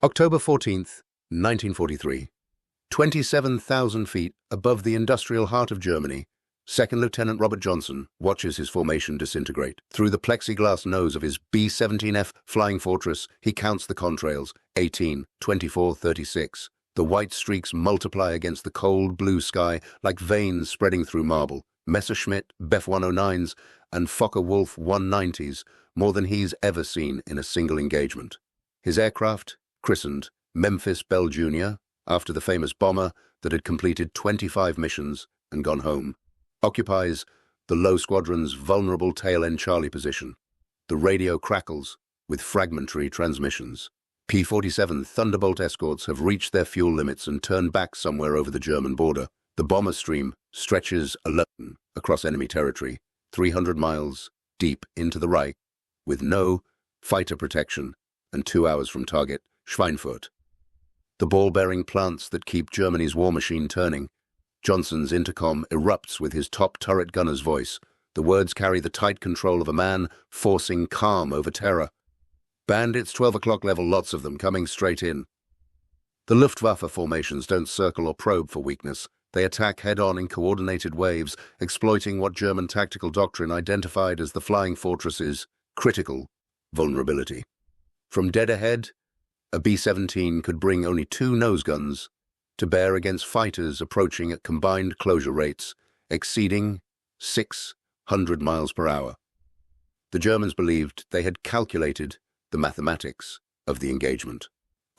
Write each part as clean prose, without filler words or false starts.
October 14th, 1943. 27,000 feet above the industrial heart of Germany, Second Lieutenant Robert Johnson watches his formation disintegrate. Through the plexiglass nose of his B-17F Flying Fortress, he counts the contrails, 18, 24, 36. The white streaks multiply against the cold blue sky like veins spreading through marble. Messerschmitt Bf 109s and Focke-Wulf 190s, more than he's ever seen in a single engagement. His aircraft, christened Memphis Belle Junior, after the famous bomber that had completed 25 missions and gone home, occupies the low squadron's vulnerable tail-end Charlie position. The radio crackles with fragmentary transmissions. P-47 Thunderbolt escorts have reached their fuel limits and turned back somewhere over the German border. The bomber stream stretches alone across enemy territory, 300 miles deep into the Reich, with no fighter protection and 2 hours from target, Schweinfurt. The ball-bearing plants that keep Germany's war machine turning. Johnson's intercom erupts with his top turret gunner's voice. The words carry the tight control of a man forcing calm over terror. Bandits 12 o'clock level, lots of them coming straight in. The Luftwaffe formations don't circle or probe for weakness. They attack head-on in coordinated waves, exploiting what German tactical doctrine identified as the Flying Fortress's critical vulnerability. From dead ahead, a B-17 could bring only 2 nose guns to bear against fighters approaching at combined closure rates exceeding 600 miles per hour. The Germans believed they had calculated the mathematics of the engagement,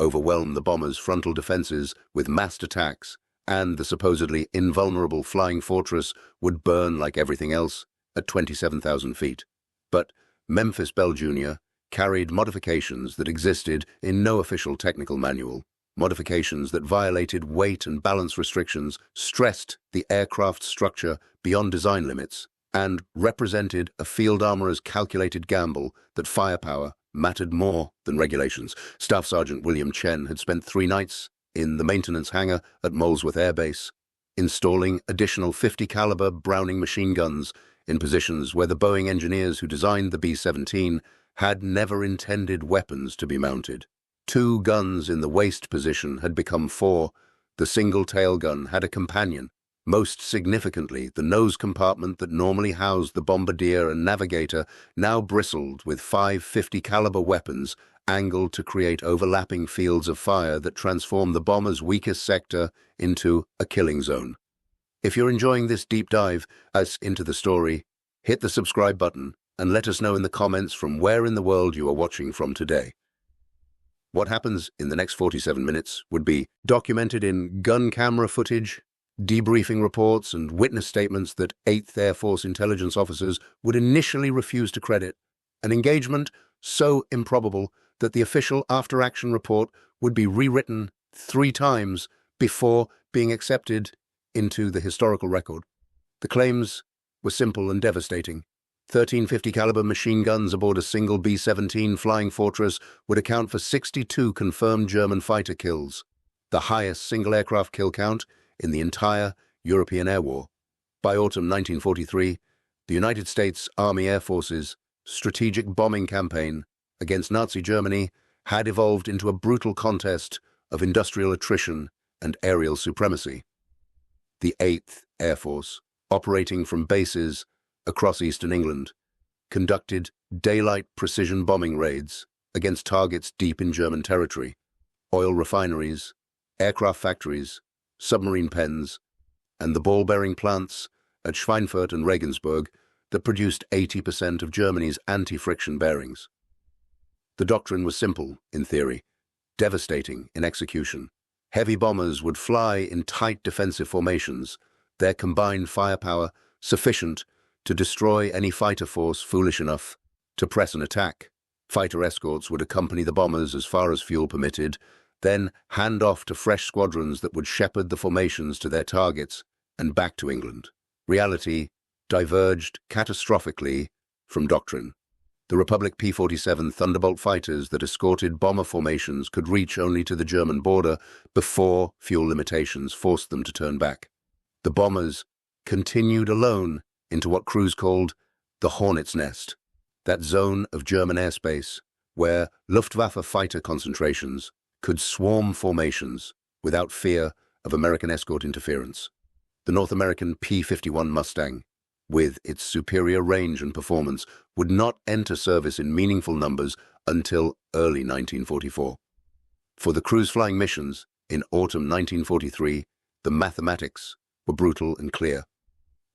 overwhelmed the bombers' frontal defenses with massed attacks, and the supposedly invulnerable Flying Fortress would burn like everything else at 27,000 feet. But Memphis Belle Junior carried modifications that existed in no official technical manual, modifications that violated weight and balance restrictions, stressed the aircraft's structure beyond design limits, and represented a field armorer's calculated gamble that firepower mattered more than regulations. Staff Sergeant William Chen had spent 3 nights in the maintenance hangar at Molesworth Air Base, installing additional 50 caliber Browning machine guns in positions where the Boeing engineers who designed the B-17 had never intended weapons to be mounted. 2 guns in the waist position had become 4. The single tail gun had a companion. Most significantly, the nose compartment that normally housed the bombardier and navigator now bristled with 5 50 caliber weapons angled to create overlapping fields of fire that transformed the bomber's weakest sector into a killing zone. If you're enjoying this deep dive into the story, hit the subscribe button and let us know in the comments from where in the world you are watching from today. What happens in the next 47 minutes would be documented in gun camera footage, debriefing reports, and witness statements that 8th Air Force intelligence officers would initially refuse to credit, an engagement so improbable that the official after-action report would be rewritten 3 times before being accepted into the historical record. The claims were simple and devastating. 13 50 caliber machine guns aboard a single B-17 Flying Fortress would account for 62 confirmed German fighter kills, the highest single aircraft kill count in the entire European Air War. By autumn 1943, the United States Army Air Force's strategic bombing campaign against Nazi Germany had evolved into a brutal contest of industrial attrition and aerial supremacy. The 8th Air Force, operating from bases across eastern England, conducted daylight precision bombing raids against targets deep in German territory, oil refineries, aircraft factories, submarine pens, and the ball-bearing plants at Schweinfurt and Regensburg that produced 80% of Germany's anti-friction bearings. The doctrine was simple in theory, devastating in execution. Heavy bombers would fly in tight defensive formations, their combined firepower sufficient to destroy any fighter force foolish enough to press an attack. Fighter escorts would accompany the bombers as far as fuel permitted, then hand off to fresh squadrons that would shepherd the formations to their targets and back to England. Reality diverged catastrophically from doctrine. The Republic P-47 Thunderbolt fighters that escorted bomber formations could reach only to the German border before fuel limitations forced them to turn back. The bombers continued alone into what crews called the Hornet's Nest, that zone of German airspace where Luftwaffe fighter concentrations could swarm formations without fear of American escort interference. The North American P-51 Mustang, with its superior range and performance, would not enter service in meaningful numbers until early 1944. For the cruise flying missions in autumn 1943, the mathematics were brutal and clear.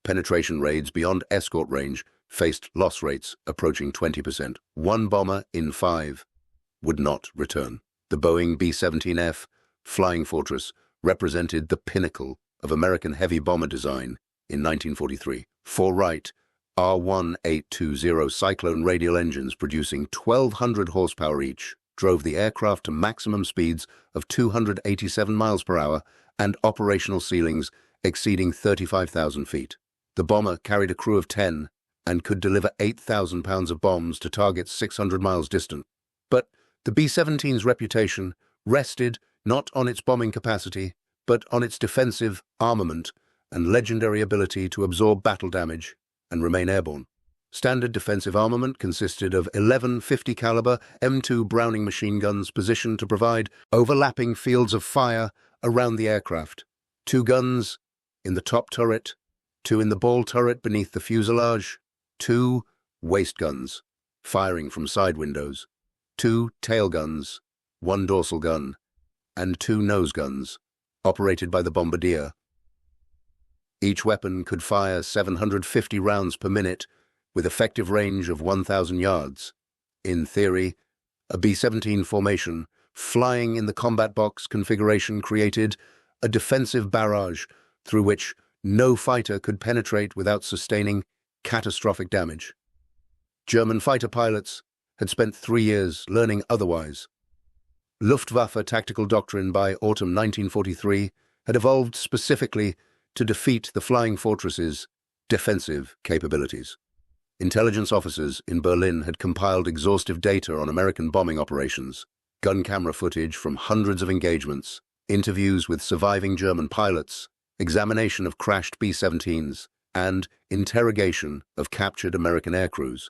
Penetration raids beyond escort range faced loss rates approaching 20%. One bomber in 5 would not return. The Boeing B-17F Flying Fortress represented the pinnacle of American heavy bomber design in 1943. 4 Wright R-1820 Cyclone radial engines producing 1,200 horsepower each drove the aircraft to maximum speeds of 287 miles per hour and operational ceilings exceeding 35,000 feet. The bomber carried a crew of 10 and could deliver 8,000 pounds of bombs to targets 600 miles distant. But the B-17's reputation rested not on its bombing capacity, but on its defensive armament and legendary ability to absorb battle damage and remain airborne. Standard defensive armament consisted of 11 50-caliber M2 Browning machine guns positioned to provide overlapping fields of fire around the aircraft. 2 guns in the top turret, 2 in the ball turret beneath the fuselage, 2 waist guns firing from side windows, 2 tail guns, 1 dorsal gun, and 2 nose guns operated by the bombardier. Each weapon could fire 750 rounds per minute with effective range of 1,000 yards. In theory, a B-17 formation flying in the combat box configuration created a defensive barrage through which no fighter could penetrate without sustaining catastrophic damage. German fighter pilots had spent 3 years learning otherwise. Luftwaffe tactical doctrine by autumn 1943 had evolved specifically to defeat the Flying Fortress's defensive capabilities. Intelligence officers in Berlin had compiled exhaustive data on American bombing operations, gun camera footage from hundreds of engagements, interviews with surviving German pilots, examination of crashed B-17s, and interrogation of captured American aircrews.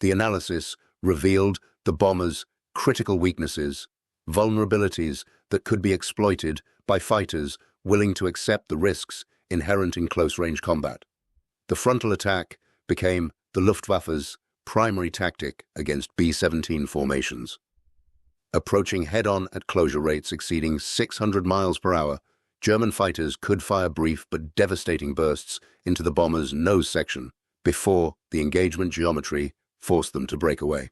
The analysis revealed the bombers' critical weaknesses, vulnerabilities that could be exploited by fighters willing to accept the risks inherent in close-range combat. The frontal attack became the Luftwaffe's primary tactic against B-17 formations. Approaching head-on at closure rates exceeding 600 miles per hour, German fighters could fire brief but devastating bursts into the bomber's nose section before the engagement geometry forced them to break away.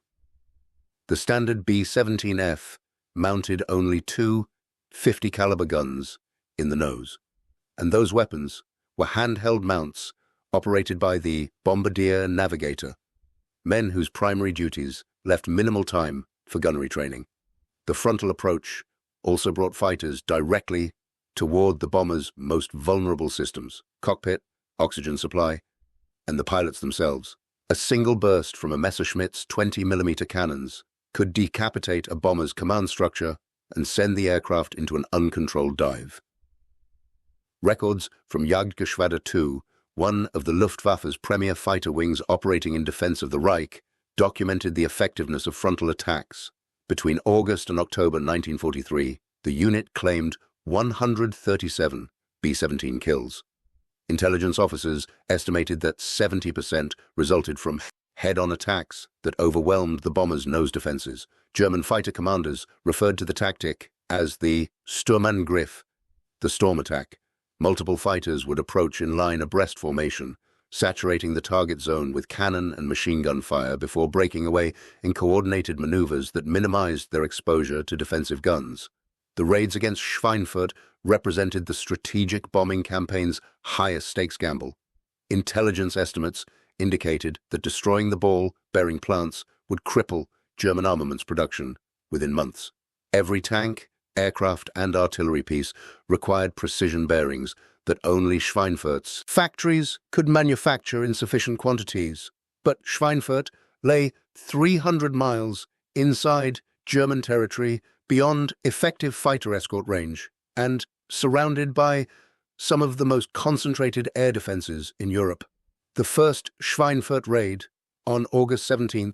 The standard B-17F mounted only 2 50-caliber guns in the nose, and those weapons were handheld mounts operated by the bombardier navigator, men whose primary duties left minimal time for gunnery training. The frontal approach also brought fighters directly toward the bomber's most vulnerable systems: cockpit, oxygen supply, and the pilots themselves. A single burst from a Messerschmitt's 20mm cannons could decapitate a bomber's command structure and send the aircraft into an uncontrolled dive. Records from Jagdgeschwader 2, one of the Luftwaffe's premier fighter wings operating in defense of the Reich, documented the effectiveness of frontal attacks. Between August and October 1943, the unit claimed 137 B-17 kills. Intelligence officers estimated that 70% resulted from head-on attacks that overwhelmed the bomber's nose defenses. German fighter commanders referred to the tactic as the Sturmangriff, the storm attack. Multiple fighters would approach in line abreast formation, saturating the target zone with cannon and machine gun fire before breaking away in coordinated maneuvers that minimized their exposure to defensive guns. The raids against Schweinfurt represented the strategic bombing campaign's highest stakes gamble. Intelligence estimates indicated that destroying the ball-bearing plants would cripple German armaments production within months. Every tank, aircraft, and artillery piece required precision bearings that only Schweinfurt's factories could manufacture in sufficient quantities. But Schweinfurt lay 300 miles inside German territory, beyond effective fighter escort range, and surrounded by some of the most concentrated air defenses in Europe. The first Schweinfurt raid, on August 17,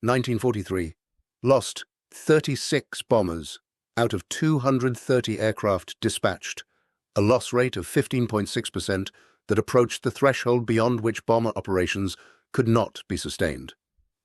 1943, lost 36 bombers out of 230 aircraft dispatched, a loss rate of 15.6% that approached the threshold beyond which bomber operations could not be sustained.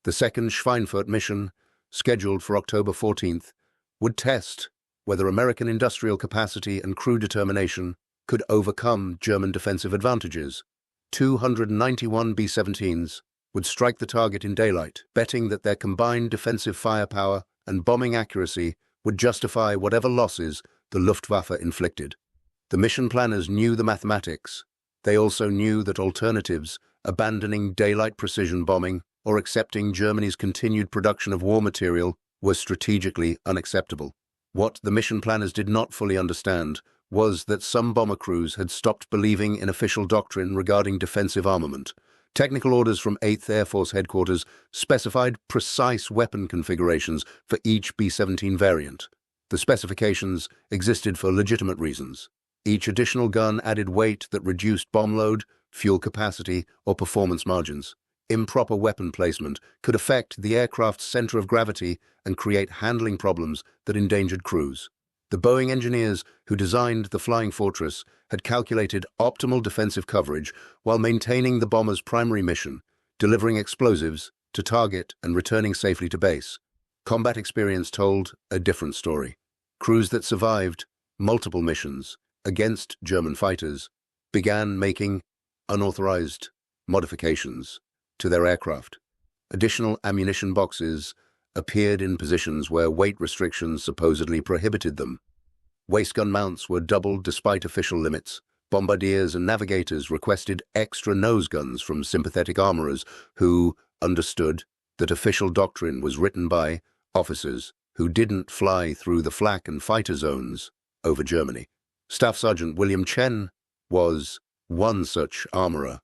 The second Schweinfurt mission, scheduled for October 14th, would test whether American industrial capacity and crew determination could overcome German defensive advantages. 291 B-17s would strike the target in daylight, betting that their combined defensive firepower and bombing accuracy would justify whatever losses the Luftwaffe inflicted. The mission planners knew the mathematics. They also knew that alternatives, abandoning daylight precision bombing or accepting Germany's continued production of war material, were strategically unacceptable. What the mission planners did not fully understand was that some bomber crews had stopped believing in official doctrine regarding defensive armament. Technical orders from 8th Air Force Headquarters specified precise weapon configurations for each B-17 variant. The specifications existed for legitimate reasons. Each additional gun added weight that reduced bomb load, fuel capacity, or performance margins. Improper weapon placement could affect the aircraft's center of gravity and create handling problems that endangered crews. The Boeing engineers who designed the Flying Fortress had calculated optimal defensive coverage while maintaining the bomber's primary mission, delivering explosives to target and returning safely to base. Combat experience told a different story. Crews that survived multiple missions against German fighters began making unauthorized modifications to their aircraft. Additional ammunition boxes appeared in positions where weight restrictions supposedly prohibited them. Waist gun mounts were doubled despite official limits. Bombardiers and navigators requested extra nose guns from sympathetic armorers who understood that official doctrine was written by officers who didn't fly through the flak and fighter zones over Germany. Staff Sergeant William Chen was one such armorer.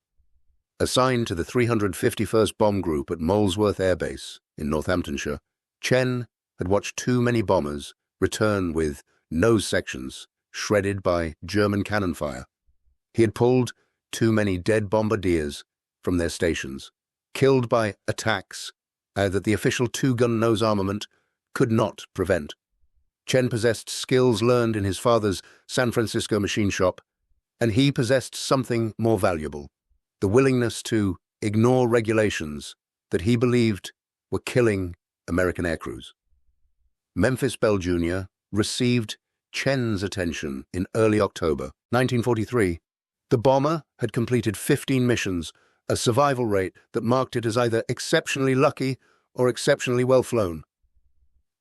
Assigned to the 351st Bomb Group at Molesworth Air Base in Northamptonshire, Chen had watched too many bombers return with nose sections shredded by German cannon fire. He had pulled too many dead bombardiers from their stations, killed by attacks that the official two-gun nose armament could not prevent. Chen possessed skills learned in his father's San Francisco machine shop, and he possessed something more valuable: the willingness to ignore regulations that he believed were killing American aircrews. Memphis Belle Junior received Chen's attention in early October 1943. The bomber had completed 15 missions, a survival rate that marked it as either exceptionally lucky or exceptionally well flown.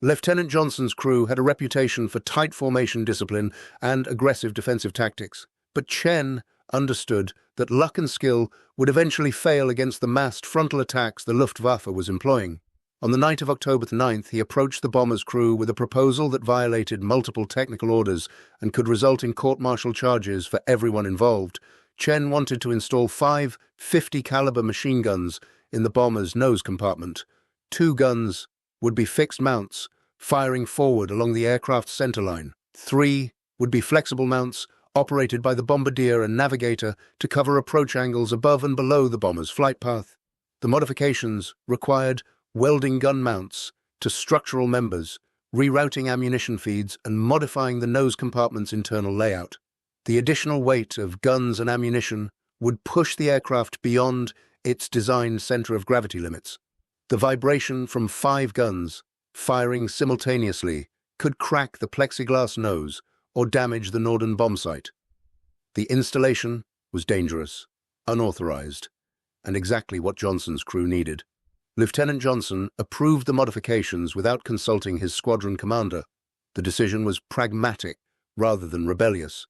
Lieutenant Johnson's crew had a reputation for tight formation discipline and aggressive defensive tactics, but Chen understood that luck and skill would eventually fail against the massed frontal attacks the Luftwaffe was employing. On the night of October 9th, he approached the bomber's crew with a proposal that violated multiple technical orders and could result in court-martial charges for everyone involved. Chen wanted to install 5 50-caliber machine guns in the bomber's nose compartment. 2 guns would be fixed mounts, firing forward along the aircraft's centerline. 3 would be flexible mounts, operated by the bombardier and navigator to cover approach angles above and below the bomber's flight path. The modifications required welding gun mounts to structural members, rerouting ammunition feeds, and modifying the nose compartment's internal layout. The additional weight of guns and ammunition would push the aircraft beyond its designed center of gravity limits. The vibration from 5 guns, firing simultaneously, could crack the plexiglass nose or damage the Norden bomb site. The installation was dangerous, unauthorized, and exactly what Johnson's crew needed. Lieutenant Johnson approved the modifications without consulting his squadron commander. The decision was pragmatic rather than rebellious.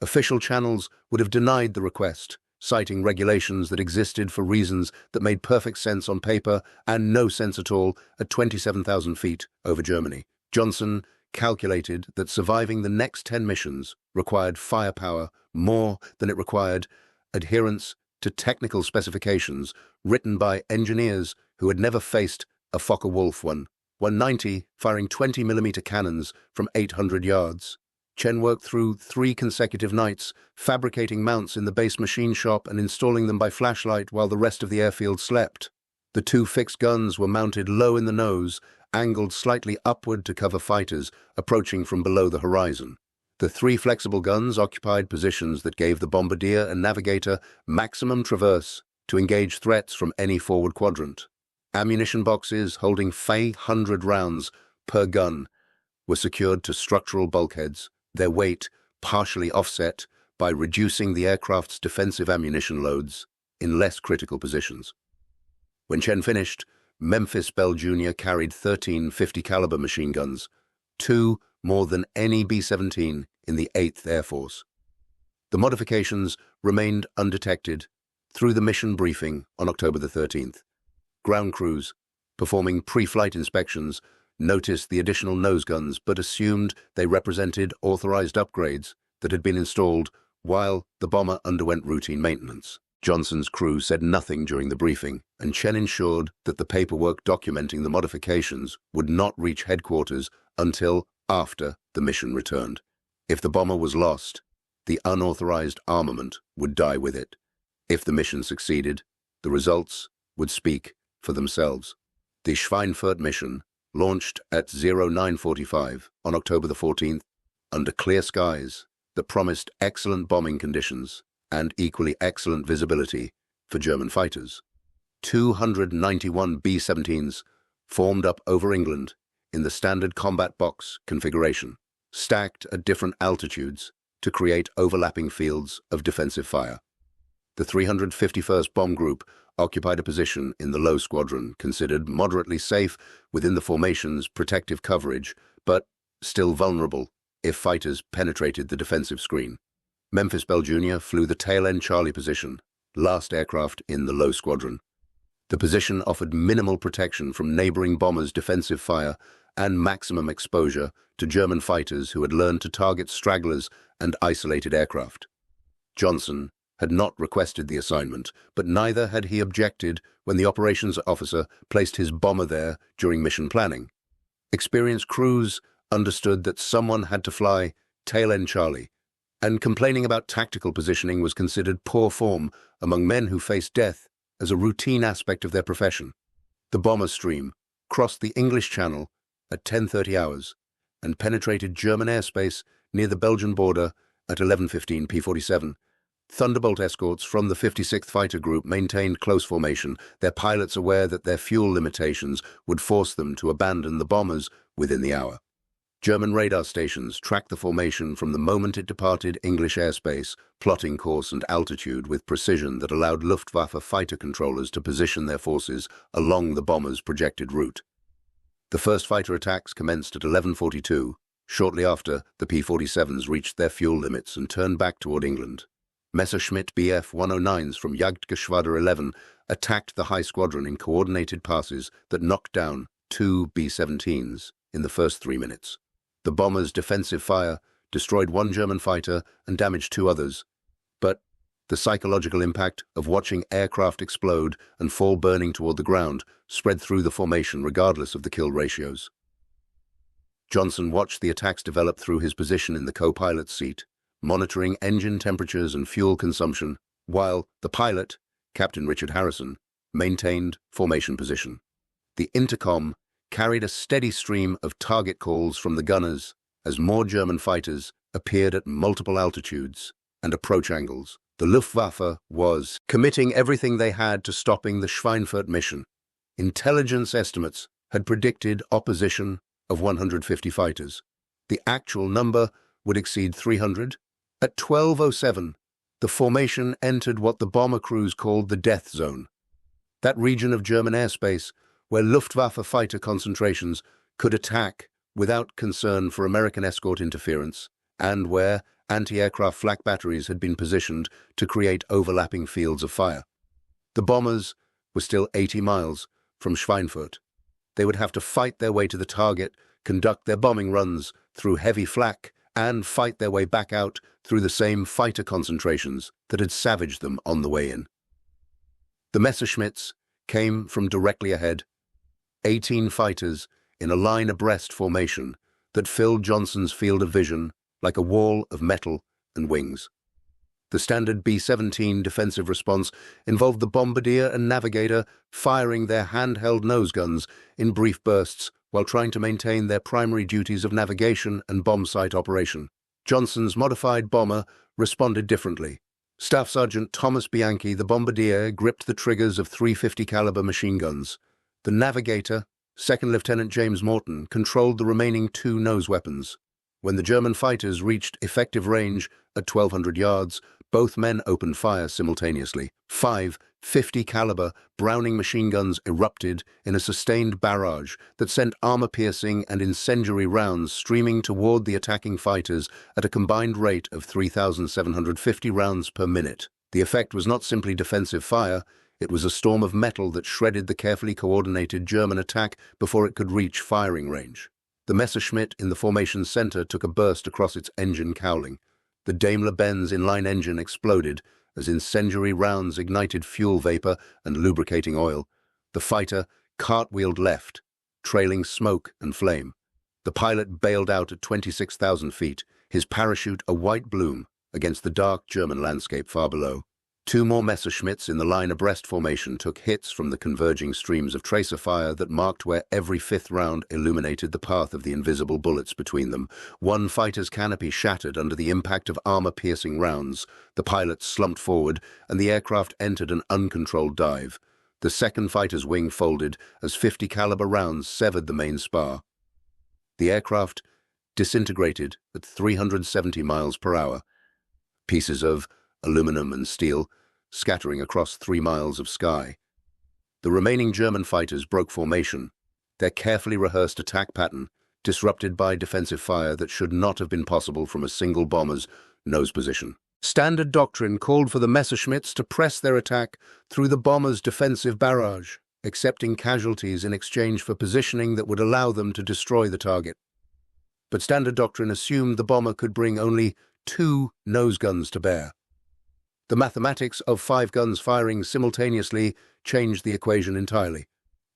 Official channels would have denied the request, citing regulations that existed for reasons that made perfect sense on paper and no sense at all at 27,000 feet over Germany. Johnson calculated that surviving the next 10 missions required firepower more than it required adherence to technical specifications written by engineers who had never faced a Focke-Wulf 190 firing 20mm cannons from 800 yards. Chen worked through 3 consecutive nights, fabricating mounts in the base machine shop and installing them by flashlight while the rest of the airfield slept. The 2 fixed guns were mounted low in the nose angled slightly upward to cover fighters approaching from below the horizon. The three flexible guns occupied positions that gave the bombardier and navigator maximum traverse to engage threats from any forward quadrant. Ammunition boxes holding 500 rounds per gun were secured to structural bulkheads, their weight partially offset by reducing the aircraft's defensive ammunition loads in less critical positions. When Chen finished, Memphis Belle Junior carried 13 50 caliber machine guns, 2 more than any B-17 in the 8th Air Force. The modifications remained undetected through the mission briefing on October the 13th. Ground crews, performing pre-flight inspections, noticed the additional nose guns but assumed they represented authorized upgrades that had been installed while the bomber underwent routine maintenance. Johnson's crew said nothing during the briefing, and Chen ensured that the paperwork documenting the modifications would not reach headquarters until after the mission returned. If the bomber was lost, the unauthorized armament would die with it. If the mission succeeded, the results would speak for themselves. The Schweinfurt mission launched at 0945 on October the 14th under clear skies that promised excellent bombing conditions and equally excellent visibility for German fighters. 291 B-17s formed up over England in the standard combat box configuration, stacked at different altitudes to create overlapping fields of defensive fire. The 351st Bomb Group occupied a position in the low squadron, considered moderately safe within the formation's protective coverage, but still vulnerable if fighters penetrated the defensive screen. Memphis Belle Junior flew the tail-end Charlie position, last aircraft in the low squadron. The position offered minimal protection from neighboring bombers' defensive fire and maximum exposure to German fighters who had learned to target stragglers and isolated aircraft. Johnson had not requested the assignment, but neither had he objected when the operations officer placed his bomber there during mission planning. Experienced crews understood that someone had to fly tail-end Charlie, and complaining about tactical positioning was considered poor form among men who faced death as a routine aspect of their profession. The bomber stream crossed the English Channel at 10:30 hours and penetrated German airspace near the Belgian border at 11:15 P-47. Thunderbolt escorts from the 56th Fighter Group maintained close formation, their pilots aware that their fuel limitations would force them to abandon the bombers within the hour. German radar stations tracked the formation from the moment it departed English airspace, plotting course and altitude with precision that allowed Luftwaffe fighter controllers to position their forces along the bomber's projected route. The first fighter attacks commenced at 11:42, shortly after the P-47s reached their fuel limits and turned back toward England. Messerschmitt Bf 109s from Jagdgeschwader 11 attacked the high squadron in coordinated passes that knocked down 2 B-17s in the first 3 minutes. The bombers' defensive fire destroyed 1 German fighter and damaged 2 others, but the psychological impact of watching aircraft explode and fall burning toward the ground spread through the formation regardless of the kill ratios. Johnson watched the attacks develop through his position in the co-pilot's seat, monitoring engine temperatures and fuel consumption, while the pilot, Captain Richard Harrison, maintained formation position. The intercom carried a steady stream of target calls from the gunners as more German fighters appeared at multiple altitudes and approach angles. The Luftwaffe was committing everything they had to stopping the Schweinfurt mission. Intelligence estimates had predicted opposition of 150 fighters. The actual number would exceed 300. At 12:07, the formation entered what the bomber crews called the death zone, that region of German airspace where Luftwaffe fighter concentrations could attack without concern for American escort interference, and where anti-aircraft flak batteries had been positioned to create overlapping fields of fire. The bombers were still 80 miles from Schweinfurt. They would have to fight their way to the target, conduct their bombing runs through heavy flak, and fight their way back out through the same fighter concentrations that had savaged them on the way in. The Messerschmitts came from directly ahead, 18 fighters in a line abreast formation that filled Johnson's field of vision like a wall of metal and wings. The standard B-17 defensive response involved the bombardier and navigator firing their handheld nose guns in brief bursts while trying to maintain their primary duties of navigation and bomb site operation. Johnson's modified bomber responded differently. Staff Sergeant Thomas Bianchi, the bombardier, gripped the triggers of 350 caliber machine guns. The navigator, Second Lieutenant James Morton, controlled the remaining 2 nose weapons. When the German fighters reached effective range at 1,200 yards, both men opened fire simultaneously. 5 50 caliber Browning machine guns erupted in a sustained barrage that sent armor-piercing and incendiary rounds streaming toward the attacking fighters at a combined rate of 3,750 rounds per minute. The effect was not simply defensive fire, it was a storm of metal that shredded the carefully coordinated German attack before it could reach firing range. The Messerschmitt in the formation's center took a burst across its engine cowling. The Daimler-Benz inline engine exploded as incendiary rounds ignited fuel vapor and lubricating oil. The fighter cartwheeled left, trailing smoke and flame. The pilot bailed out at 26,000 feet, his parachute a white bloom against the dark German landscape far below. 2 more Messerschmitts in the line abreast formation took hits from the converging streams of tracer fire that marked where every 5th round illuminated the path of the invisible bullets between them. 1 fighter's canopy shattered under the impact of armor-piercing rounds. The pilot slumped forward, and the aircraft entered an uncontrolled dive. The 2nd fighter's wing folded as 50 caliber rounds severed the main spar. The aircraft disintegrated at 370 miles per hour. Pieces of aluminum and steel scattering across 3 miles of sky. The remaining German fighters broke formation, their carefully rehearsed attack pattern disrupted by defensive fire that should not have been possible from a single bomber's nose position. Standard doctrine called for the Messerschmitts to press their attack through the bomber's defensive barrage, accepting casualties in exchange for positioning that would allow them to destroy the target. But standard doctrine assumed the bomber could bring only 2 nose guns to bear. The mathematics of 5 guns firing simultaneously changed the equation entirely.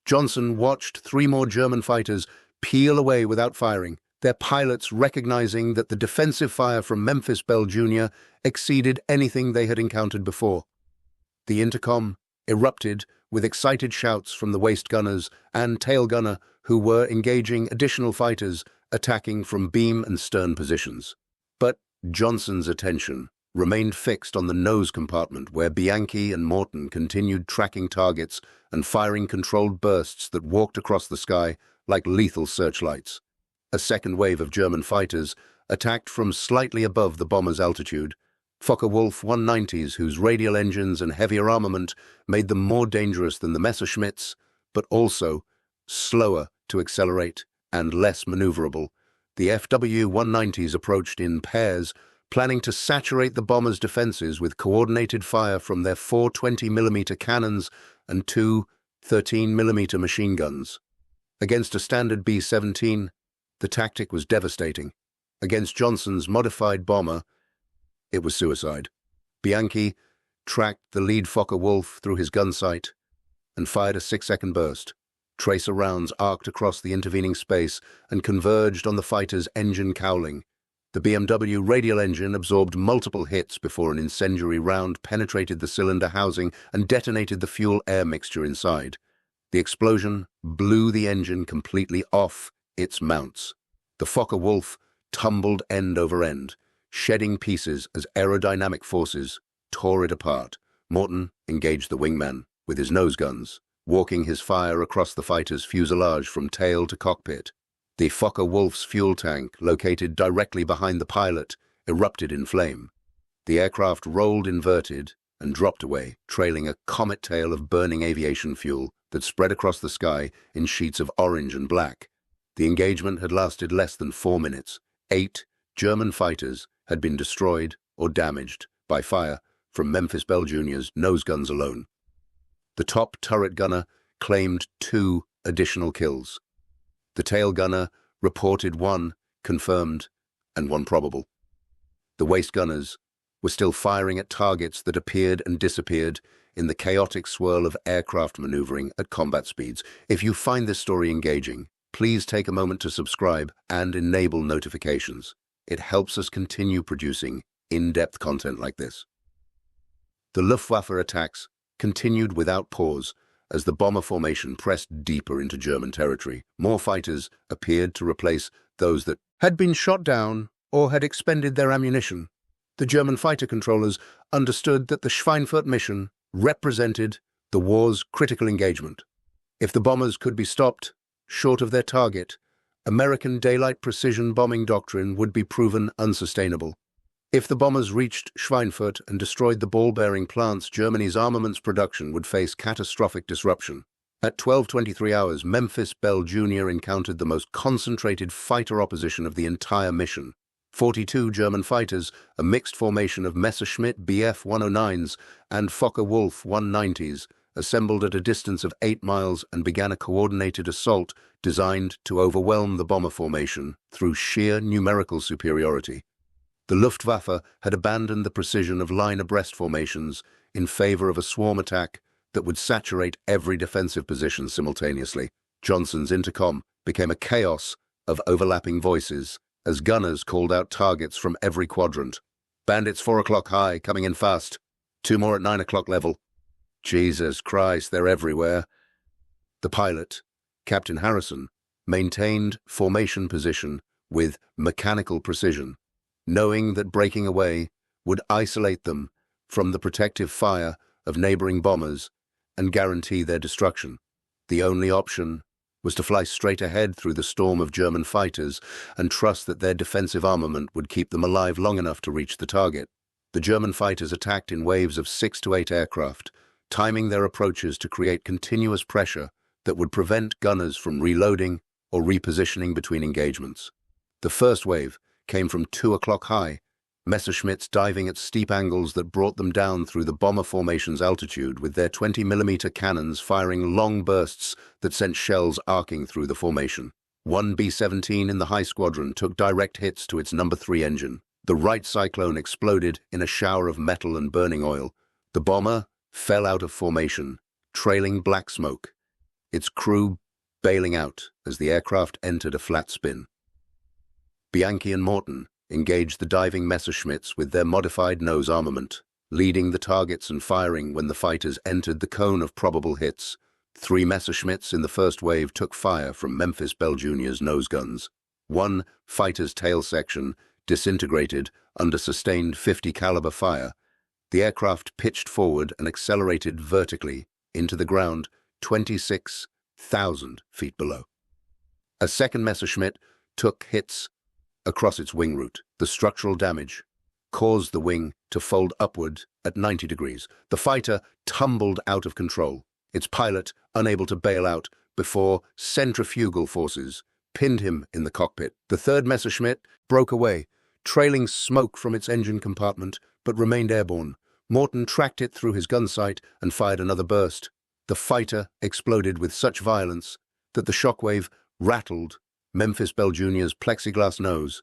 Johnson watched 3 more German fighters peel away without firing, their pilots recognizing that the defensive fire from Memphis Belle Junior exceeded anything they had encountered before. The intercom erupted with excited shouts from the waist gunners and tail gunner who were engaging additional fighters attacking from beam and stern positions. But Johnson's attention remained fixed on the nose compartment where Bianchi and Morton continued tracking targets and firing controlled bursts that walked across the sky like lethal searchlights. A second wave of German fighters attacked from slightly above the bomber's altitude. Focke-Wulf 190s, whose radial engines and heavier armament made them more dangerous than the Messerschmitts, but also slower to accelerate and less maneuverable. The FW-190s approached in pairs, planning to saturate the bomber's defenses with coordinated fire from their 4 20mm cannons and 2 13mm machine guns. Against a standard B-17, the tactic was devastating. Against Johnson's modified bomber, it was suicide. Bianchi tracked the lead Focke-Wulf through his gun sight and fired a 6-second burst. Tracer rounds arced across the intervening space and converged on the fighter's engine cowling. The BMW radial engine absorbed multiple hits before an incendiary round penetrated the cylinder housing and detonated the fuel-air mixture inside. The explosion blew the engine completely off its mounts. The Focke-Wulf tumbled end over end, shedding pieces as aerodynamic forces tore it apart. Morton engaged the wingman with his nose guns, walking his fire across the fighter's fuselage from tail to cockpit. The Focke-Wulf's fuel tank, located directly behind the pilot, erupted in flame. The aircraft rolled inverted and dropped away, trailing a comet tail of burning aviation fuel that spread across the sky in sheets of orange and black. The engagement had lasted less than 4 minutes. 8 German fighters had been destroyed or damaged by fire from Memphis Belle Junior's nose guns alone. The top turret gunner claimed 2 additional kills. The tail gunner reported 1 confirmed and 1 probable. The waist gunners were still firing at targets that appeared and disappeared in the chaotic swirl of aircraft maneuvering at combat speeds. If you find this story engaging, please take a moment to subscribe and enable notifications. It helps us continue producing in-depth content like this. The Luftwaffe attacks continued without pause as the bomber formation pressed deeper into German territory. More fighters appeared to replace those that had been shot down or had expended their ammunition. The German fighter controllers understood that the Schweinfurt mission represented the war's critical engagement. If the bombers could be stopped short of their target, American daylight precision bombing doctrine would be proven unsustainable. If the bombers reached Schweinfurt and destroyed the ball-bearing plants, Germany's armaments production would face catastrophic disruption. At 12:23 hours, Memphis Belle Junior encountered the most concentrated fighter opposition of the entire mission. 42 German fighters, a mixed formation of Messerschmitt Bf 109s and Focke-Wulf 190s, assembled at a distance of 8 miles and began a coordinated assault designed to overwhelm the bomber formation through sheer numerical superiority. The Luftwaffe had abandoned the precision of line-abreast formations in favor of a swarm attack that would saturate every defensive position simultaneously. Johnson's intercom became a chaos of overlapping voices as gunners called out targets from every quadrant. Bandits 4 o'clock high, coming in fast. 2 more at 9 o'clock level. Jesus Christ, they're everywhere. The pilot, Captain Harrison, maintained formation position with mechanical precision, knowing that breaking away would isolate them from the protective fire of neighboring bombers and guarantee their destruction. The only option was to fly straight ahead through the storm of German fighters and trust that their defensive armament would keep them alive long enough to reach the target. The German fighters attacked in waves of 6 to 8 aircraft, timing their approaches to create continuous pressure that would prevent gunners from reloading or repositioning between engagements. The first wave came from 2 o'clock high, Messerschmitts diving at steep angles that brought them down through the bomber formation's altitude with their 20mm cannons firing long bursts that sent shells arcing through the formation. One B-17 in the high squadron took direct hits to its No. 3 engine. The Reich cyclone exploded in a shower of metal and burning oil. The bomber fell out of formation, trailing black smoke, its crew bailing out as the aircraft entered a flat spin. Bianchi and Morton engaged the diving Messerschmitts with their modified nose armament, leading the targets and firing when the fighters entered the cone of probable hits. 3 Messerschmitts in the first wave took fire from Memphis Belle Junior's nose guns. One fighter's tail section disintegrated under sustained .50 caliber fire. The aircraft pitched forward and accelerated vertically into the ground 26,000 feet below. A second Messerschmitt took hits across its wing root. The structural damage caused the wing to fold upward at 90 degrees. The fighter tumbled out of control, its pilot unable to bail out before centrifugal forces pinned him in the cockpit. The third Messerschmitt broke away, trailing smoke from its engine compartment, but remained airborne. Morton tracked it through his gun sight and fired another burst. The fighter exploded with such violence that the shockwave rattled Memphis Belle Junior's plexiglass nose.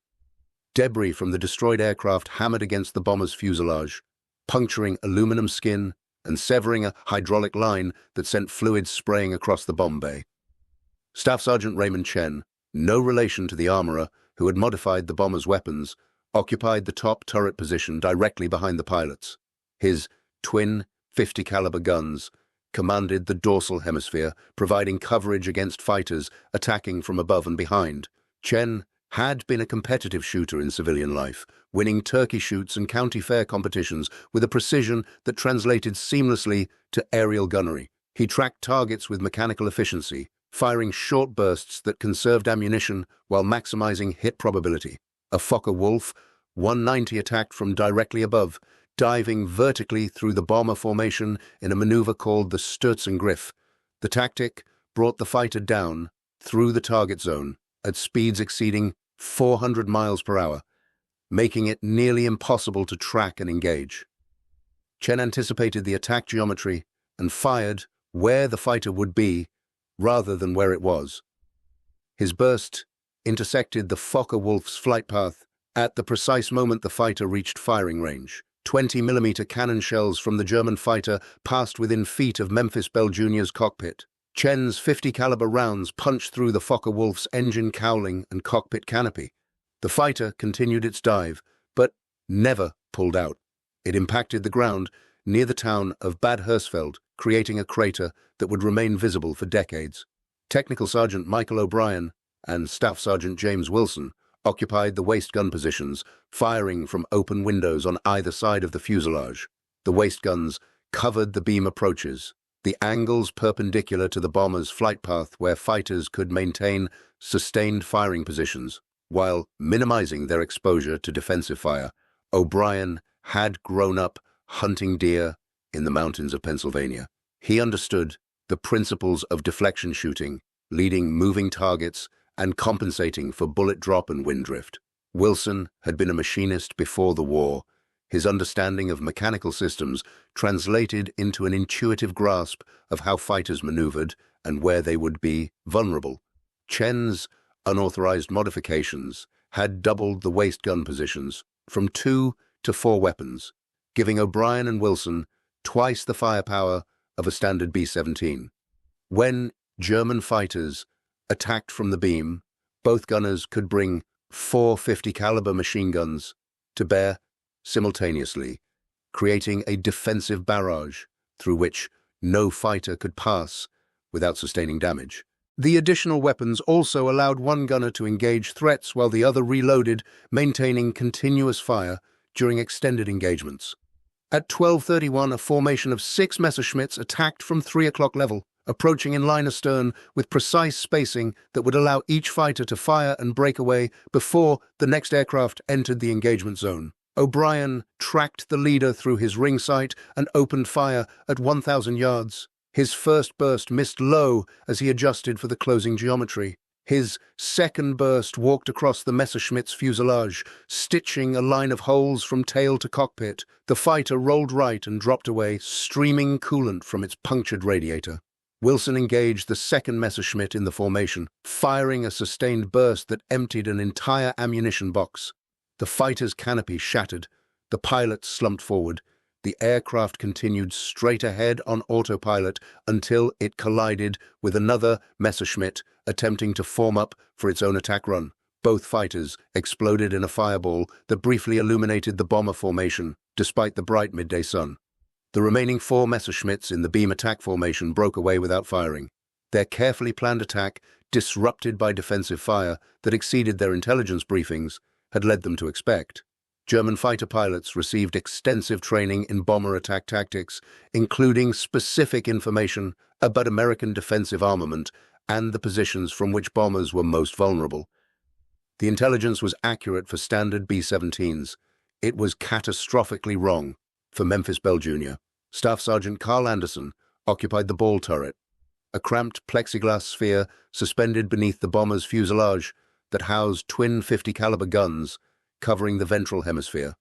Debris from the destroyed aircraft hammered against the bomber's fuselage, puncturing aluminum skin and severing a hydraulic line that sent fluid spraying across the bomb bay. Staff Sergeant Raymond Chen, no relation to the armorer who had modified the bomber's weapons, occupied the top turret position directly behind the pilots. His twin .50 caliber guns commanded the dorsal hemisphere, providing coverage against fighters attacking from above and behind. Chen had been a competitive shooter in civilian life, winning turkey shoots and county fair competitions with a precision that translated seamlessly to aerial gunnery. He tracked targets with mechanical efficiency, firing short bursts that conserved ammunition while maximizing hit probability. A Focke-Wulf 190 attacked from directly above, diving vertically through the bomber formation in a maneuver called the Sturzangriff. The tactic brought the fighter down through the target zone at speeds exceeding 400 miles per hour, making it nearly impossible to track and engage. Chen anticipated the attack geometry and fired where the fighter would be rather than where it was. His burst intersected the Focke-Wulf's flight path at the precise moment the fighter reached firing range. 20mm cannon shells from the German fighter passed within feet of Memphis Belle Junior's cockpit. Chen's .50 caliber rounds punched through the Focke-Wulf's engine cowling and cockpit canopy. The fighter continued its dive, but never pulled out. It impacted the ground near the town of Bad Hersfeld, creating a crater that would remain visible for decades. Technical Sergeant Michael O'Brien and Staff Sergeant James Wilson occupied the waist gun positions, firing from open windows on either side of the fuselage. The waist guns covered the beam approaches, the angles perpendicular to the bomber's flight path where fighters could maintain sustained firing positions. While minimizing their exposure to defensive fire, O'Brien had grown up hunting deer in the mountains of Pennsylvania. He understood the principles of deflection shooting, leading moving targets and compensating for bullet drop and wind drift. Wilson had been a machinist before the war. His understanding of mechanical systems translated into an intuitive grasp of how fighters maneuvered and where they would be vulnerable. Chen's unauthorized modifications had doubled the waist gun positions from 2 to 4 weapons, giving O'Brien and Wilson twice the firepower of a standard B-17. When German fighters attacked from the beam, both gunners could bring 4 50 caliber machine guns to bear simultaneously, creating a defensive barrage through which no fighter could pass without sustaining damage. The additional weapons also allowed one gunner to engage threats while the other reloaded, maintaining continuous fire during extended engagements. At 12:31, a formation of 6 Messerschmitts attacked from 3 o'clock level, approaching in line astern with precise spacing that would allow each fighter to fire and break away before the next aircraft entered the engagement zone. O'Brien tracked the leader through his ring sight and opened fire at 1,000 yards. His first burst missed low as he adjusted for the closing geometry. His second burst walked across the Messerschmitt's fuselage, stitching a line of holes from tail to cockpit. The fighter rolled right and dropped away, streaming coolant from its punctured radiator. Wilson engaged the second Messerschmitt in the formation, firing a sustained burst that emptied an entire ammunition box. The fighter's canopy shattered. The pilot slumped forward. The aircraft continued straight ahead on autopilot until it collided with another Messerschmitt attempting to form up for its own attack run. Both fighters exploded in a fireball that briefly illuminated the bomber formation, despite the bright midday sun. The remaining 4 Messerschmitts in the beam attack formation broke away without firing. Their carefully planned attack, disrupted by defensive fire that exceeded their intelligence briefings, had led them to expect. German fighter pilots received extensive training in bomber attack tactics, including specific information about American defensive armament and the positions from which bombers were most vulnerable. The intelligence was accurate for standard B-17s. It was catastrophically wrong for Memphis Belle Junior. Staff Sergeant Carl Anderson occupied the ball turret, a cramped plexiglass sphere suspended beneath the bomber's fuselage that housed twin 50 caliber guns covering the ventral hemisphere.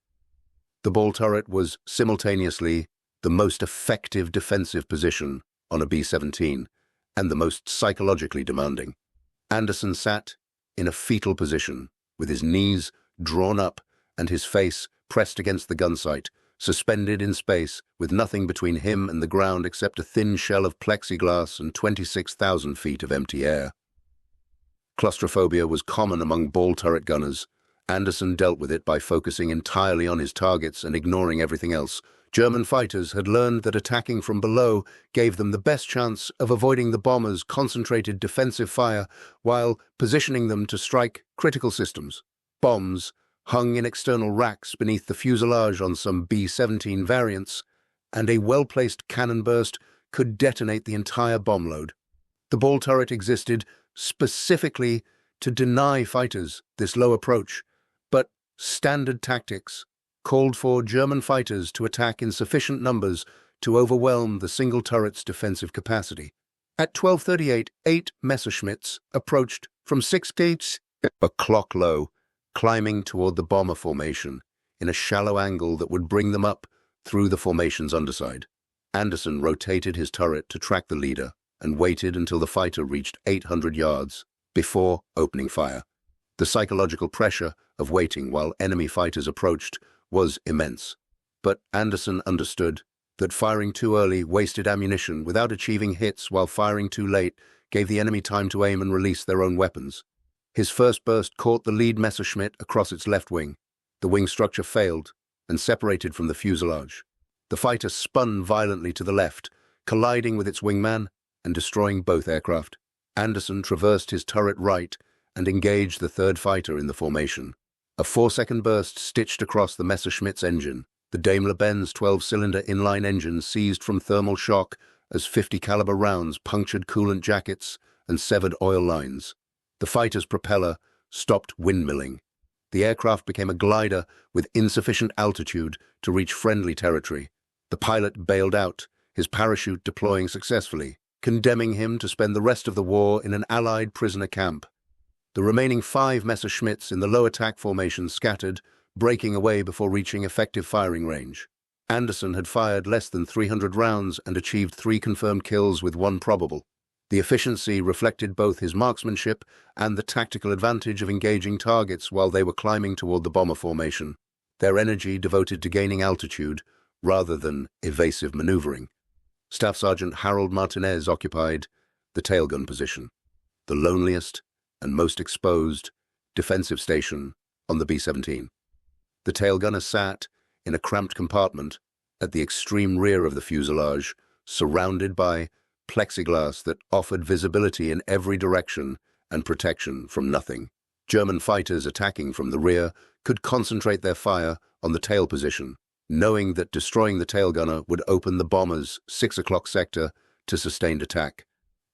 The ball turret was simultaneously the most effective defensive position on a B-17 and the most psychologically demanding. Anderson sat in a fetal position with his knees drawn up and his face pressed against the gun sight, suspended in space with nothing between him and the ground except a thin shell of plexiglass and 26,000 feet of empty air. Claustrophobia was common among ball turret gunners. Anderson dealt with it by focusing entirely on his targets and ignoring everything else. German fighters had learned that attacking from below gave them the best chance of avoiding the bombers' concentrated defensive fire while positioning them to strike critical systems. Bombs hung in external racks beneath the fuselage on some B-17 variants, and a well-placed cannon burst could detonate the entire bomb load. The ball turret existed specifically to deny fighters this low approach, but standard tactics called for German fighters to attack in sufficient numbers to overwhelm the single turret's defensive capacity. At 12:38, 8 Messerschmitts approached from 6 gates, a clock low, climbing toward the bomber formation in a shallow angle that would bring them up through the formation's underside. Anderson rotated his turret to track the leader and waited until the fighter reached 800 yards before opening fire. The psychological pressure of waiting while enemy fighters approached was immense, but Anderson understood that firing too early wasted ammunition without achieving hits, while firing too late gave the enemy time to aim and release their own weapons. His first burst caught the lead Messerschmitt across its left wing. The wing structure failed and separated from the fuselage. The fighter spun violently to the left, colliding with its wingman and destroying both aircraft. Anderson traversed his turret right and engaged the third fighter in the formation. A 4-second burst stitched across the Messerschmitt's engine. The Daimler-Benz 12-cylinder inline engine seized from thermal shock as 50-caliber rounds punctured coolant jackets and severed oil lines. The fighter's propeller stopped windmilling. The aircraft became a glider with insufficient altitude to reach friendly territory. The pilot bailed out, his parachute deploying successfully, condemning him to spend the rest of the war in an Allied prisoner camp. The remaining 5 Messerschmitts in the low attack formation scattered, breaking away before reaching effective firing range. Anderson had fired less than 300 rounds and achieved 3 confirmed kills with 1 probable. The efficiency reflected both his marksmanship and the tactical advantage of engaging targets while they were climbing toward the bomber formation, their energy devoted to gaining altitude rather than evasive maneuvering. Staff Sergeant Harold Martinez occupied the tailgun position, the loneliest and most exposed defensive station on the B-17. The tailgunner sat in a cramped compartment at the extreme rear of the fuselage, surrounded by plexiglass that offered visibility in every direction and protection from nothing. German fighters attacking from the rear could concentrate their fire on the tail position, knowing that destroying the tailgunner would open the bomber's 6 o'clock sector to sustained attack.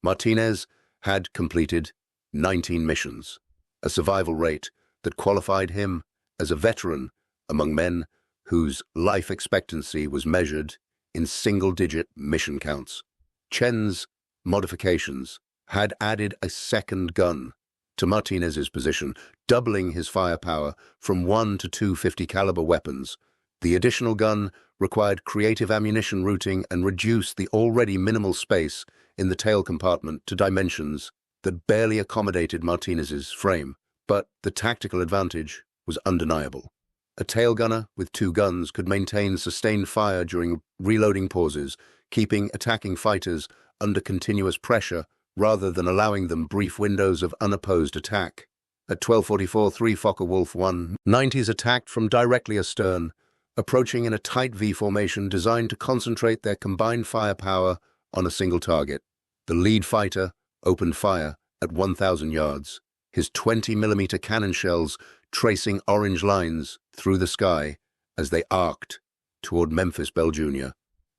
Martinez had completed 19 missions, a survival rate that qualified him as a veteran among men whose life expectancy was measured in single-digit mission counts. Chen's modifications had added a second gun to Martinez's position, doubling his firepower from 1 to 2 50-caliber weapons. The additional gun required creative ammunition routing and reduced the already minimal space in the tail compartment to dimensions that barely accommodated Martinez's frame, but the tactical advantage was undeniable. A tail gunner with 2 guns could maintain sustained fire during reloading pauses, keeping attacking fighters under continuous pressure rather than allowing them brief windows of unopposed attack. At 12:44, 3 Focke-Wulf 190s attacked from directly astern, approaching in a tight V formation designed to concentrate their combined firepower on a single target. The lead fighter opened fire at 1,000 yards, his 20mm cannon shells tracing orange lines through the sky as they arced toward Memphis Belle Junior.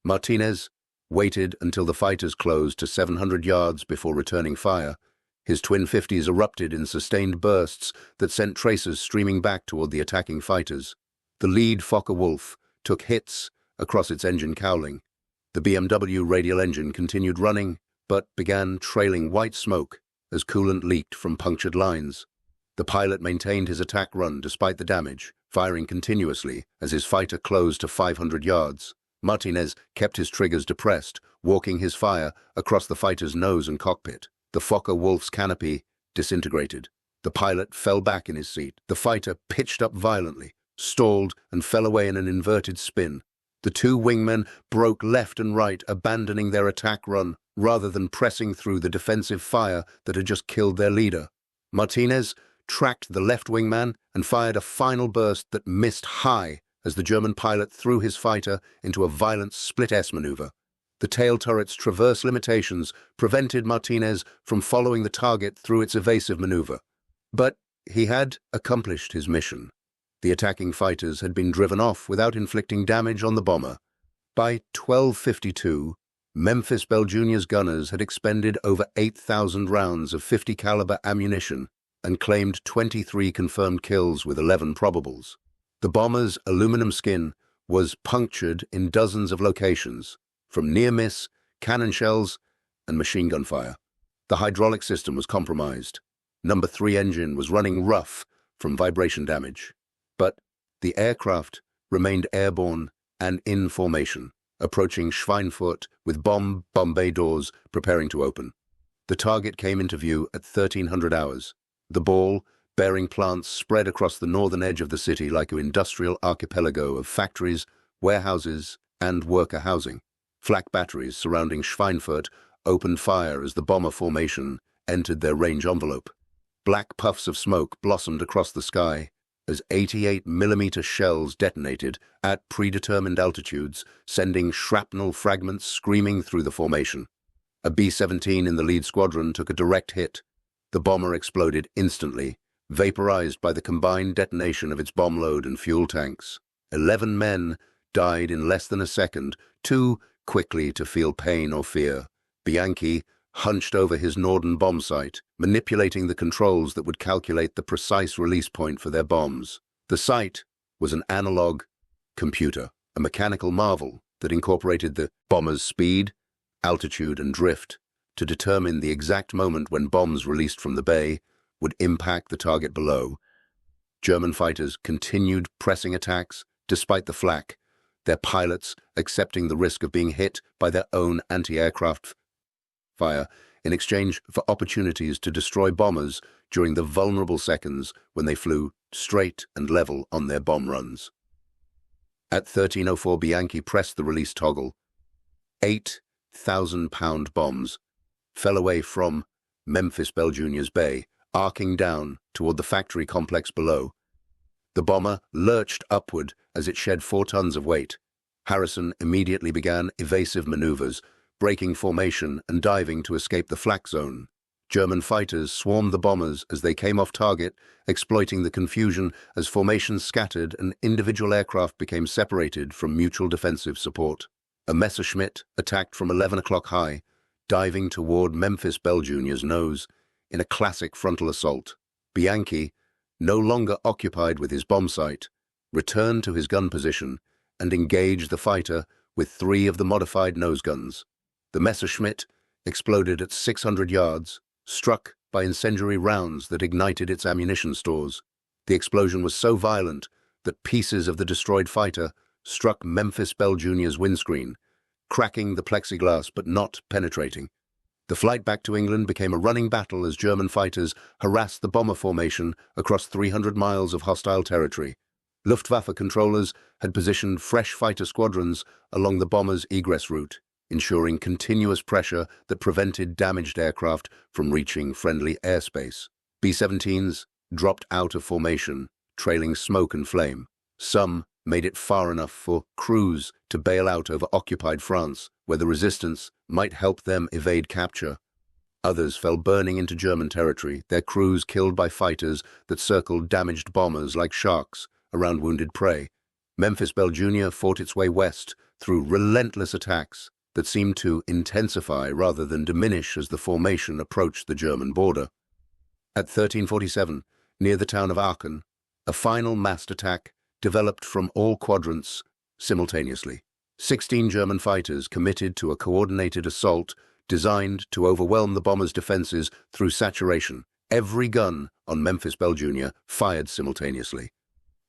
Martinez waited until the fighters closed to 700 yards before returning fire. His twin 50s erupted in sustained bursts that sent tracers streaming back toward the attacking fighters. The lead Focke-Wulf took hits across its engine cowling. The BMW radial engine continued running, but began trailing white smoke as coolant leaked from punctured lines. The pilot maintained his attack run despite the damage, firing continuously as his fighter closed to 500 yards. Martinez kept his triggers depressed, walking his fire across the fighter's nose and cockpit. The Focke-Wulf's canopy disintegrated. The pilot fell back in his seat. The fighter pitched up violently, stalled, and fell away in an inverted spin. The 2 wingmen broke left and right, abandoning their attack run rather than pressing through the defensive fire that had just killed their leader. Martinez tracked the left wingman and fired a final burst that missed high as the German pilot threw his fighter into a violent split-S maneuver. The tail turret's traverse limitations prevented Martinez from following the target through its evasive maneuver. But he had accomplished his mission. The attacking fighters had been driven off without inflicting damage on the bomber. By 12:52, Memphis Belle Junior's gunners had expended over 8,000 rounds of 50-caliber ammunition and claimed 23 confirmed kills with 11 probables. The bomber's aluminum skin was punctured in dozens of locations, from near-miss, cannon shells, and machine gun fire. The hydraulic system was compromised. Number 3 engine was running rough from vibration damage. But the aircraft remained airborne and in formation, approaching Schweinfurt with bomb bay doors preparing to open. The target came into view at 1300 hours. The ball, bearing plants spread across the northern edge of the city like an industrial archipelago of factories, warehouses, and worker housing. Flak batteries surrounding Schweinfurt opened fire as the bomber formation entered their range envelope. Black puffs of smoke blossomed across the sky as 88mm shells detonated at predetermined altitudes, sending shrapnel fragments screaming through the formation. A B-17 in the lead squadron took a direct hit. The bomber exploded instantly, vaporized by the combined detonation of its bomb load and fuel tanks. 11 men died in less than a second, too quickly to feel pain or fear. Bianchi hunched over his Norden bomb site, manipulating the controls that would calculate the precise release point for their bombs. The site was an analog computer, a mechanical marvel that incorporated the bomber's speed, altitude, and drift to determine the exact moment when bombs released from the bay would impact the target below. German fighters continued pressing attacks despite the flak, their pilots accepting the risk of being hit by their own anti-aircraft fire in exchange for opportunities to destroy bombers during the vulnerable seconds when they flew straight and level on their bomb runs. At 13:04, Bianchi pressed the release toggle. 8,000-pound bombs fell away from Memphis Belle Junior's bay, arcing down toward the factory complex below. The bomber lurched upward as it shed 4 tons of weight. Harrison immediately began evasive maneuvers, breaking formation and diving to escape the flak zone. German fighters swarmed the bombers as they came off target, exploiting the confusion as formations scattered and individual aircraft became separated from mutual defensive support. A Messerschmitt attacked from 11 o'clock high, diving toward Memphis Belle Junior's nose in a classic frontal assault. Bianchi, no longer occupied with his bomb site, returned to his gun position and engaged the fighter with 3 of the modified nose guns. The Messerschmitt exploded at 600 yards, struck by incendiary rounds that ignited its ammunition stores. The explosion was so violent that pieces of the destroyed fighter struck Memphis Belle Junior's windscreen, cracking the plexiglass but not penetrating. The flight back to England became a running battle as German fighters harassed the bomber formation across 300 miles of hostile territory. Luftwaffe controllers had positioned fresh fighter squadrons along the bomber's egress route, ensuring continuous pressure that prevented damaged aircraft from reaching friendly airspace. B-17s dropped out of formation, trailing smoke and flame. Some made it far enough for crews to bail out over occupied France, where the resistance might help them evade capture. Others fell burning into German territory, their crews killed by fighters that circled damaged bombers like sharks around wounded prey. Memphis Belle Junior fought its way west through relentless attacks that seemed to intensify rather than diminish as the formation approached the German border. At 13:47, near the town of Aachen, a final massed attack developed from all quadrants simultaneously. 16 German fighters committed to a coordinated assault designed to overwhelm the bomber's defenses through saturation. Every gun on Memphis Belle Junior fired simultaneously.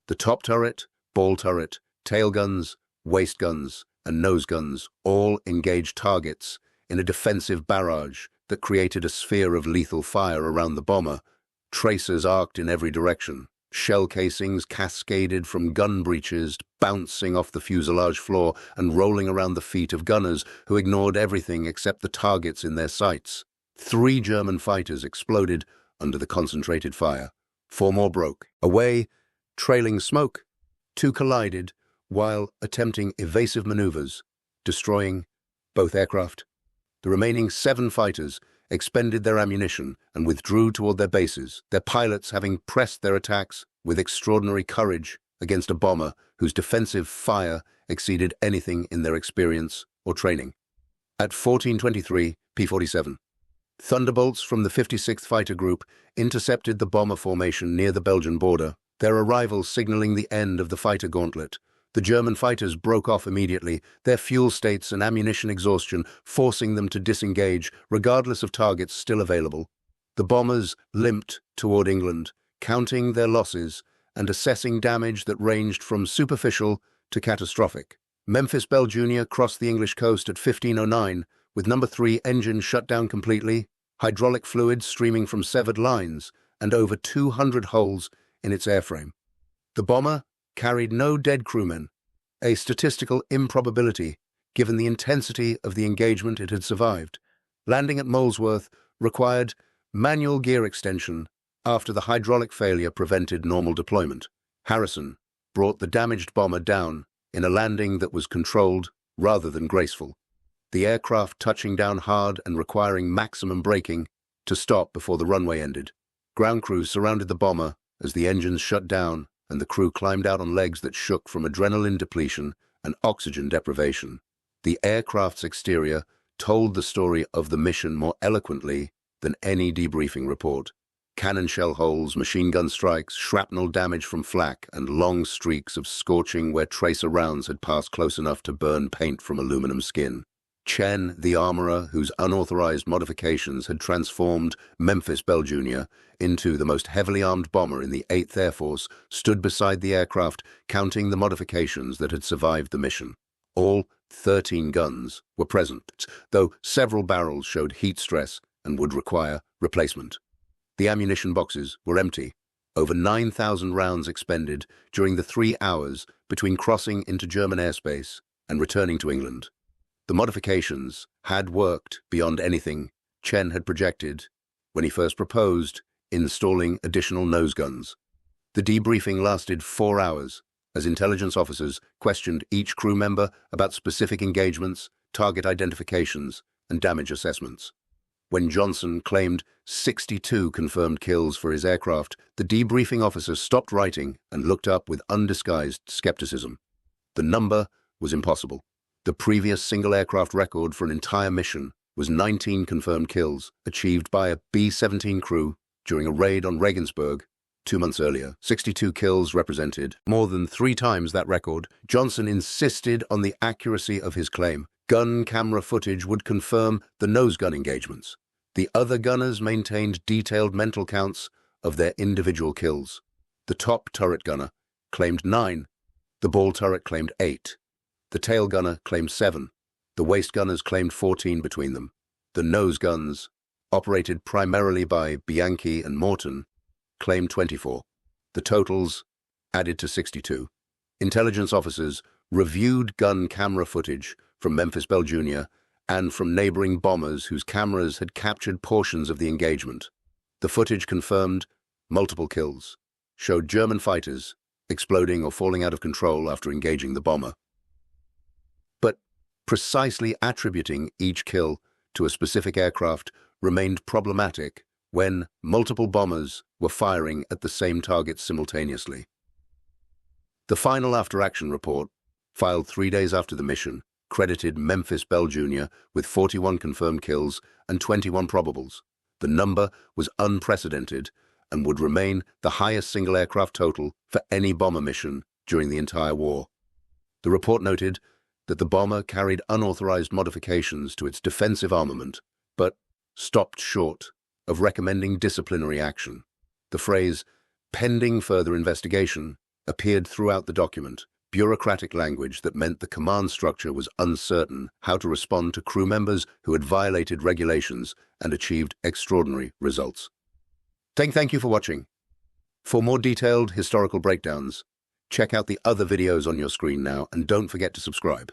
The top turret, ball turret, tail guns, waist guns, and nose guns all engaged targets in a defensive barrage that created a sphere of lethal fire around the bomber. Tracers arced in every direction. Shell casings cascaded from gun breeches, bouncing off the fuselage floor and rolling around the feet of gunners who ignored everything except the targets in their sights. 3 German fighters exploded under the concentrated fire. 4 more broke away, trailing smoke. 2 collided while attempting evasive maneuvers, destroying both aircraft. The remaining 7 fighters expended their ammunition and withdrew toward their bases, their pilots having pressed their attacks with extraordinary courage against a bomber whose defensive fire exceeded anything in their experience or training. At 14:23 P-47, Thunderbolts from the 56th Fighter Group intercepted the bomber formation near the Belgian border, their arrival signaling the end of the fighter gauntlet. The German fighters broke off immediately, their fuel states and ammunition exhaustion forcing them to disengage, regardless of targets still available. The bombers limped toward England, counting their losses and assessing damage that ranged from superficial to catastrophic. Memphis Belle Junior crossed the English coast at 15:09, with number 3 engine shut down completely, hydraulic fluid streaming from severed lines, and over 200 holes in its airframe. The bomber carried no dead crewmen, a statistical improbability given the intensity of the engagement it had survived. Landing at Molesworth required manual gear extension after the hydraulic failure prevented normal deployment. Harrison brought the damaged bomber down in a landing that was controlled rather than graceful, the aircraft touching down hard and requiring maximum braking to stop before the runway ended. Ground crew surrounded the bomber as the engines shut down and the crew climbed out on legs that shook from adrenaline depletion and oxygen deprivation. The aircraft's exterior told the story of the mission more eloquently than any debriefing report. Cannon shell holes, machine gun strikes, shrapnel damage from flak, and long streaks of scorching where tracer rounds had passed close enough to burn paint from aluminum skin. Chen, the armorer, whose unauthorized modifications had transformed Memphis Belle Junior into the most heavily armed bomber in the 8th Air Force, stood beside the aircraft, counting the modifications that had survived the mission. All 13 guns were present, though several barrels showed heat stress and would require replacement. The ammunition boxes were empty, over 9,000 rounds expended during the 3 hours between crossing into German airspace and returning to England. The modifications had worked beyond anything Chen had projected when he first proposed installing additional nose guns. The debriefing lasted 4 hours as intelligence officers questioned each crew member about specific engagements, target identifications, and damage assessments. When Johnson claimed 62 confirmed kills for his aircraft, the debriefing officer stopped writing and looked up with undisguised skepticism. The number was impossible. The previous single aircraft record for an entire mission was 19 confirmed kills, achieved by a B-17 crew during a raid on Regensburg 2 months earlier. 62 kills represented more than 3 times that record. Johnson insisted on the accuracy of his claim. Gun camera footage would confirm the nose gun engagements. The other gunners maintained detailed mental counts of their individual kills. The top turret gunner claimed 9. The ball turret claimed 8. The tail gunner claimed 7. The waist gunners claimed 14 between them. The nose guns, operated primarily by Bianchi and Morton, claimed 24. The totals added to 62. Intelligence officers reviewed gun camera footage from Memphis Belle Junior and from neighboring bombers whose cameras had captured portions of the engagement. The footage confirmed multiple kills, showed German fighters exploding or falling out of control after engaging the bomber. But precisely attributing each kill to a specific aircraft remained problematic when multiple bombers were firing at the same target simultaneously. The final after-action report, filed 3 days after the mission, credited Memphis Belle Junior with 41 confirmed kills and 21 probables. The number was unprecedented and would remain the highest single aircraft total for any bomber mission during the entire war. The report noted that the bomber carried unauthorized modifications to its defensive armament, but stopped short of recommending disciplinary action. The phrase, "pending further investigation," appeared throughout the document, bureaucratic language that meant the command structure was uncertain how to respond to crew members who had violated regulations and achieved extraordinary results. Thank you for watching. For more detailed historical breakdowns, check out the other videos on your screen now and don't forget to subscribe.